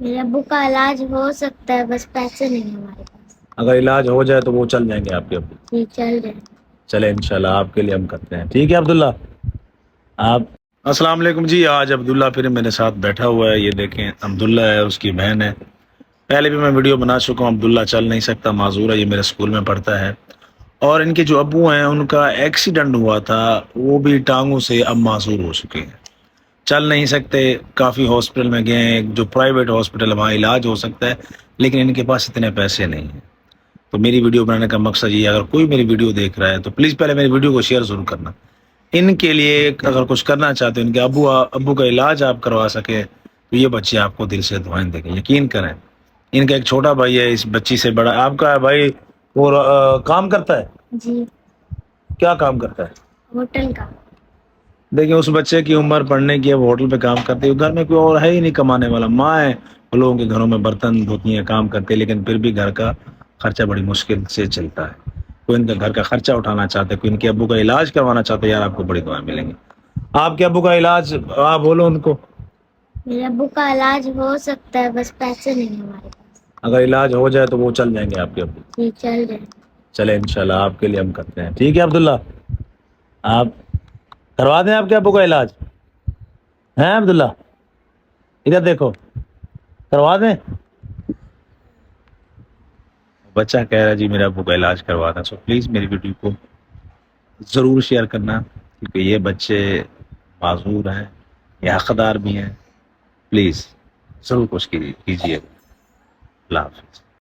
میرے ابو کا علاج ہو سکتا ہے، بس پیسے نہیں ہیں ہمارے پاس. اگر علاج ہو جائے تو وہ چل جائیں گے آپ کے ابو. جی چل جائے. چلے انشاءاللہ آپ کے لیے ہم کرتے ہیں. ٹھیک ہے عبداللہ. آپ السلام علیکم جی. آج عبداللہ پھر میرے ساتھ بیٹھا ہوا ہے. یہ دیکھیں عبداللہ ہے، اس کی بہن ہے. پہلے بھی میں ویڈیو بنا چکا ہوں. عبداللہ چل نہیں سکتا، معذور ہے. یہ میرے اسکول میں پڑھتا ہے. اور ان کے جو ابو ہیں ان کا ایکسیڈنٹ ہوا تھا، وہ بھی ٹانگوں سے اب معذور ہو چکے ہیں، چل نہیں سکتے. کافی ہاسپٹل میں گئے ہیں، جو پرائیویٹ ہاسپٹل ہے وہاں علاج ہو سکتا ہے، لیکن ان کے پاس اتنے پیسے نہیں ہیں. تو میری ویڈیو بنانے کا مقصد یہ ہے، اگر کوئی میری ویڈیو دیکھ رہا ہے تو پلیز پہلے میری ویڈیو کو شیئر ضرور کرنا. ان کے لیے اگر کچھ کرنا چاہتے ہیں، ان کے ابو کا علاج آپ کروا سکے تو یہ بچے آپ کو دل سے دعائیں دیں گے، یقین کریں. ان کا ایک چھوٹا بھائی ہے، اس بچی سے بڑا. آپ کا بھائی وہ کام کرتا ہے؟ جی کیا کام کرتا ہے؟ ہوٹل کا. دیکھیں اس بچے کی عمر پڑھنے کی ہے، وہ ہوٹل پہ کام کرتی ہے. گھر میں کوئی اور ہے ہی نہیں کمانے والا. ماں ہے، لوگوں کے گھروں میں برتن دھوتی ہیں، کام کرتے ہیں، لیکن پھر بھی گھر کا خرچہ بڑی مشکل سے چلتا ہے. کوئی ان کے گھر کا خرچہ اٹھانا چاہتے، کوئی ان کے ابو کا علاج کروانا چاہتے، یار آپ کو بڑی دعائیں ملیں گی. آپ کے ابو کا علاج آپ بولو ان کو. میرے ابو کا علاج ہو سکتا ہے، بس پیسے نہیں ہیں ہمارے پاس. اگر علاج ہو جائے تو وہ چل جائیں گے آپ کے ابو. جی چل جائے. چلے انشاءاللہ آپ کے لیے ہم کرتے ہیں. ٹھیک ہے عبداللہ. آپ کروا دیں آپ کے ابو کا علاج. ہیں عبداللہ ادھر دیکھو، کروا دیں. بچہ کہہ رہا ہے جی میرے ابو کا علاج کروا دیں. سو پلیز میری ویڈیو کو ضرور شیئر کرنا، کیونکہ یہ بچے معذور ہیں، یہ حقدار بھی ہیں. پلیز ضرور کچھ کیجیے. اللہ حافظ.